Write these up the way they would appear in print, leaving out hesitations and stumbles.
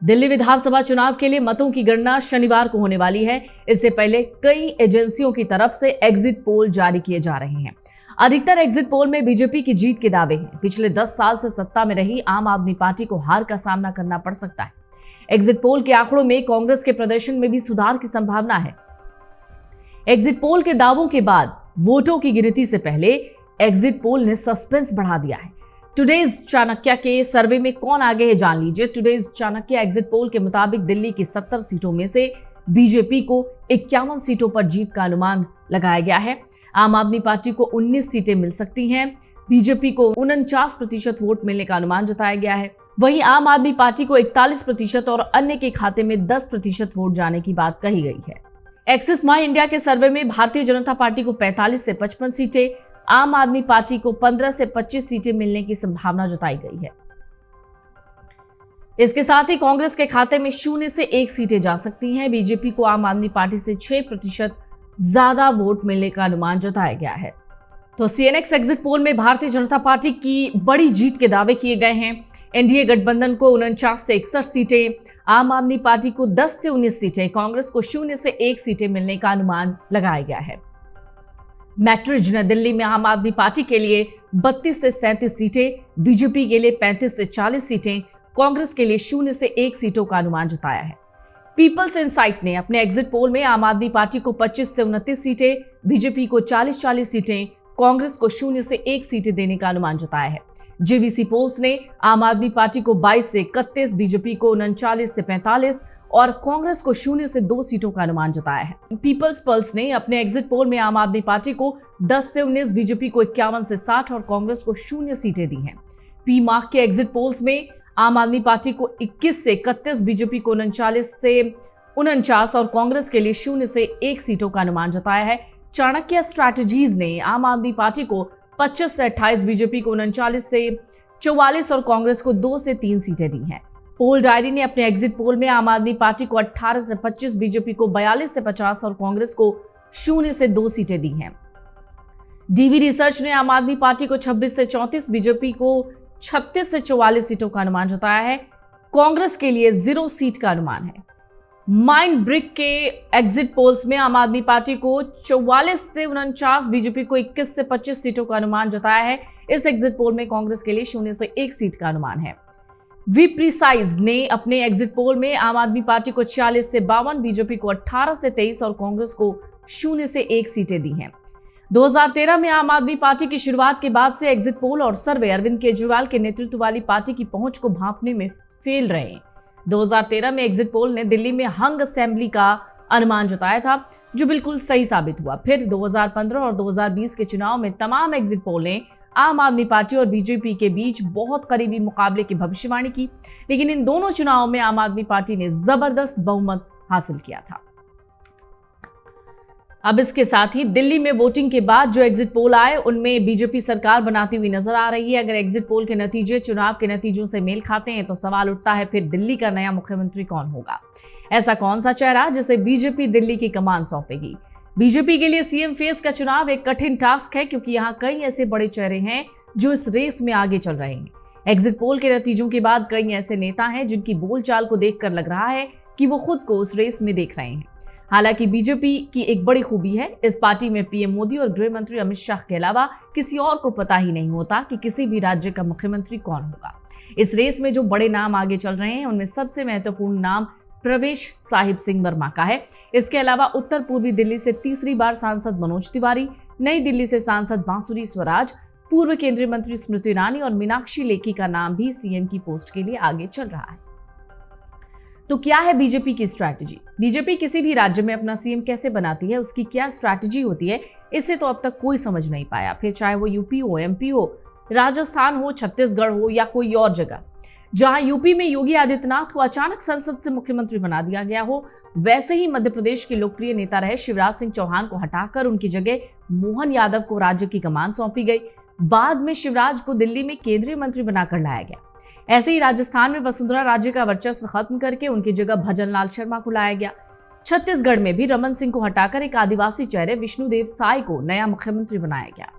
दिल्ली विधानसभा चुनाव के लिए मतों की गणना शनिवार को होने वाली है। इससे पहले कई एजेंसियों की तरफ से एग्जिट पोल जारी किए जा रहे हैं। अधिकतर एग्जिट पोल में बीजेपी की जीत के दावे हैं। पिछले 10 साल से सत्ता में रही आम आदमी पार्टी को हार का सामना करना पड़ सकता है। एग्जिट पोल के आंकड़ों में कांग्रेस के प्रदर्शन में भी सुधार की संभावना है। एग्जिट पोल के दावों के बाद वोटों की गिनती से पहले एग्जिट पोल ने सस्पेंस बढ़ा दिया है। टुडेज चाणक्य के सर्वे में कौन आगे है, जान लीजिए। टुडेज चाणक्य एग्जिट पोल के मुताबिक दिल्ली की 70 सीटों में से बीजेपी को 51 सीटों पर जीत का अनुमान लगाया गया है। आम आदमी पार्टी को 19 सीटें मिल सकती हैं। बीजेपी को 49% वोट मिलने का अनुमान जताया गया है। वहीं आम आदमी पार्टी को 41% और अन्य के खाते में 10% वोट जाने की बात कही गई है। एक्सिस माई इंडिया के सर्वे में भारतीय जनता पार्टी को 45 से 55 सीटें, आम आदमी पार्टी को 15 से 25 सीटें मिलने की संभावना जताई गई है। इसके साथ ही कांग्रेस के खाते में 0 से 1 सीटें जा सकती हैं। बीजेपी को आम आदमी पार्टी से 6% ज्यादा वोट मिलने का अनुमान जताया गया है। तो सीएनएक्स एग्जिट पोल में भारतीय जनता पार्टी की बड़ी जीत के दावे किए गए हैं। एनडीए गठबंधन को 49 से 61 सीटें, आम आदमी पार्टी को 10 से 19 सीटें, कांग्रेस को 0 से 1 सीटें मिलने का अनुमान लगाया गया है। मैट्रिज ने दिल्ली में आम आदमी पार्टी के लिए 32 से 37 सीटें, बीजेपी के लिए 35 से 40 सीटें, कांग्रेस के लिए 0 से 1 सीटों का अनुमान जताया है। पीपल्स इनसाइट ने अपने एग्जिट पोल में आम आदमी पार्टी को 25 से 29 सीटें, बीजेपी को 40 सीटें, कांग्रेस को 0 से 1 सीटें देने का अनुमान जताया है। जेवीसी पोल्स ने आम आदमी पार्टी को 22 से 31, बीजेपी को 39 से 45 और कांग्रेस को 0 से 2 सीटों का अनुमान जताया है। पीपल्स पल्स ने अपने एग्जिट पोल में आम आदमी पार्टी को 10 से 19, बीजेपी को 51 से 60 और कांग्रेस को 0 सीटें दी हैं। पी मार्क के एग्जिट पोल्स में आम आदमी पार्टी को 21 से 31, बीजेपी को 39 से 49 और कांग्रेस के लिए 0 से 1 सीटों का अनुमान जताया है। चाणक्य स्ट्रैटेजीज ने आम आदमी पार्टी को 25 से 28, बीजेपी को 39 से 44 और कांग्रेस को 2 से 3 सीटें दी हैं। पोल डायरी ने अपने एग्जिट पोल में आम आदमी पार्टी को 18 से 25, बीजेपी को 42 से 50 और कांग्रेस को 0 से 2 सीटें दी हैं। डीवी रिसर्च ने आम आदमी पार्टी को 26 से 34, बीजेपी को 36 से 44 सीटों का अनुमान जताया है। कांग्रेस के लिए 0 सीट का अनुमान है। माइंड ब्रिक के एग्जिट पोल्स में आम आदमी पार्टी को 44 से 49, बीजेपी को 21 से 25 सीटों का अनुमान जताया है। इस एग्जिट पोल में कांग्रेस के लिए 0 से 1 सीट का अनुमान है। वी प्रिसाइज ने अपने एग्जिट पोल में आम आदमी पार्टी को 46 से 52, बीजेपी को 18 से 23 और कांग्रेस को 0 से 1 सीटें दी हैं। 2013 में आम आदमी पार्टी की शुरुआत के बाद से एग्जिट पोल और सर्वे अरविंद केजरीवाल के नेतृत्व वाली पार्टी की पहुंच को भांपने में फेल रहे हैं। 2013 में एग्जिट पोल ने दिल्ली में हंग असेंबली का अनुमान जताया था, जो बिल्कुल सही साबित हुआ। फिर 2015 और 2020 के चुनाव में तमाम एग्जिट पोल ने आम आदमी पार्टी और बीजेपी के बीच बहुत करीबी मुकाबले की भविष्यवाणी की, लेकिन इन दोनों चुनावों में आम आदमी पार्टी ने जबरदस्त बहुमत हासिल किया था। अब इसके साथ ही दिल्ली में वोटिंग के बाद जो एग्जिट पोल आए, उनमें बीजेपी सरकार बनाती हुई नजर आ रही है। अगर एग्जिट पोल के नतीजे चुनाव के नतीजों से मेल खाते हैं तो सवाल उठता है, फिर दिल्ली का नया मुख्यमंत्री कौन होगा? ऐसा कौन सा चेहरा जिसे बीजेपी दिल्ली की कमान सौंपेगी? बीजेपी के लिए सीएम फेस का चुनाव एक कठिन टास्क है, क्योंकि यहाँ कई ऐसे बड़े चेहरे हैं जो इस रेस में आगे चल रहे हैं। एग्जिट पोल के नतीजों के बाद कई ऐसे नेता हैं जिनकी बोलचाल को देखकर लग रहा है कि वो खुद को उस रेस में देख रहे हैं। हालांकि बीजेपी की एक बड़ी खूबी है, इस पार्टी में पीएम मोदी और गृह मंत्री अमित शाह के अलावा किसी और को पता ही नहीं होता कि किसी भी राज्य का मुख्यमंत्री कौन होगा। इस रेस में जो बड़े नाम आगे चल रहे हैं, उनमें सबसे महत्वपूर्ण नाम प्रवेश साहिब सिंह वर्मा का है। इसके अलावा उत्तर पूर्वी दिल्ली से तीसरी बार सांसद मनोज तिवारी, नई दिल्ली से सांसद बांसुरी स्वराज, पूर्व केंद्रीय मंत्री स्मृति ईरानी और मीनाक्षी लेखी का नाम भी सीएम की पोस्ट के लिए आगे चल रहा है। तो क्या है बीजेपी की स्ट्रैटेजी? बीजेपी किसी भी राज्य में अपना सीएम कैसे बनाती है, उसकी क्या स्ट्रैटेजी होती है, इसे तो अब तक कोई समझ नहीं पाया। फिर चाहे वो यूपी हो, एमपी हो, राजस्थान हो, छत्तीसगढ़ हो या कोई और जगह। जहां यूपी में योगी आदित्यनाथ को अचानक संसद से मुख्यमंत्री बना दिया गया हो, वैसे ही मध्य प्रदेश के लोकप्रिय नेता रहे शिवराज सिंह चौहान को हटाकर उनकी जगह मोहन यादव को राज्य की कमान सौंपी गई। बाद में शिवराज को दिल्ली में केंद्रीय मंत्री बनाकर लाया गया। ऐसे ही राजस्थान में वसुंधरा राजे का वर्चस्व खत्म करके उनकी जगह भजन लाल शर्मा को लाया गया। छत्तीसगढ़ में भी रमन सिंह को हटाकर एक आदिवासी चेहरे विष्णुदेव साय को नया मुख्यमंत्री बनाया गया।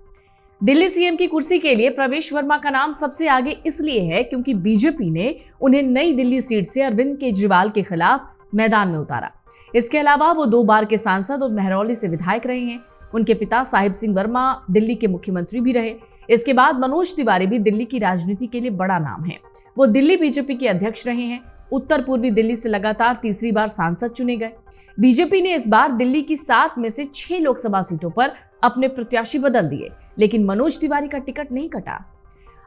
दिल्ली सीएम की कुर्सी के लिए प्रवेश वर्मा का नाम सबसे आगे इसलिए है क्योंकि बीजेपी ने उन्हें नई दिल्ली सीट से अरविंद केजरीवाल के खिलाफ मैदान में उतारा। इसके अलावा वो 2 बार के सांसद और महरौली से विधायक रहे हैं। उनके पिता साहिब सिंह वर्मा दिल्ली के मुख्यमंत्री भी रहे। इसके बाद मनोज तिवारी भी दिल्ली की राजनीति के लिए बड़ा नाम है। वो दिल्ली बीजेपी के अध्यक्ष रहे हैं। उत्तर पूर्वी दिल्ली से लगातार तीसरी बार सांसद चुने गए। बीजेपी ने इस बार दिल्ली की 7 में से 6 लोकसभा सीटों पर अपने प्रत्याशी बदल दिए, लेकिन मनोज तिवारी का टिकट नहीं कटा।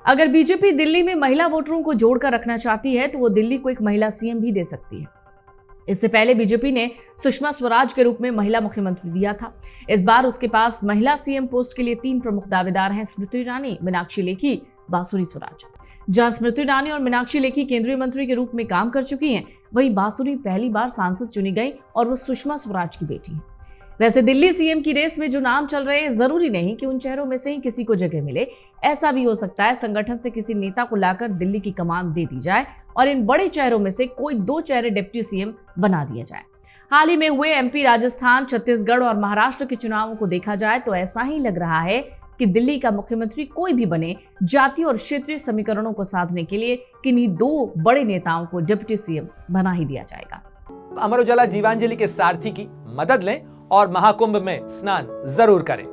अगर बीजेपी दिल्ली में महिला वोटरों को जोड़कर रखना चाहती है तो वो दिल्ली को एक महिला सीएम भी दे सकती है। इससे पहले बीजेपी ने सुषमा स्वराज के रूप में महिला मुख्यमंत्री दिया था। इस बार उसके पास महिला सीएम पोस्ट के लिए 3 प्रमुख दावेदार हैं, स्मृति ईरानी, मीनाक्षी लेखी, बांसुरी स्वराज। जहां स्मृति ईरानी और मीनाक्षी लेखी केंद्रीय मंत्री के रूप में काम कर चुकी हैं, वहीं बांसुरी पहली बार सांसद चुनी गई और वो सुषमा स्वराज की बेटी है। वैसे दिल्ली सीएम की रेस में जो नाम चल रहे हैं, जरूरी नहीं कि उन चेहरों में से ही किसी को जगह मिले। ऐसा भी हो सकता है संगठन से किसी नेता को लाकर दिल्ली की कमान दे दी जाए और इन बड़े चेहरों में से कोई 2 चेहरे डिप्टी सीएम बना दिए जाए। हाल ही में हुए एमपी, राजस्थान, छत्तीसगढ़ और महाराष्ट्र के चुनावों को देखा जाए तो ऐसा ही लग रहा है कि दिल्ली का मुख्यमंत्री कोई भी बने, जातीय और क्षेत्रीय समीकरणों को साधने के लिए किन्हीं 2 बड़े नेताओं को डिप्टी सीएम बना ही दिया जाएगा। अमर उजाला जीवांजलि के सारथी की मदद लें और महाकुंभ में स्नान जरूर करें।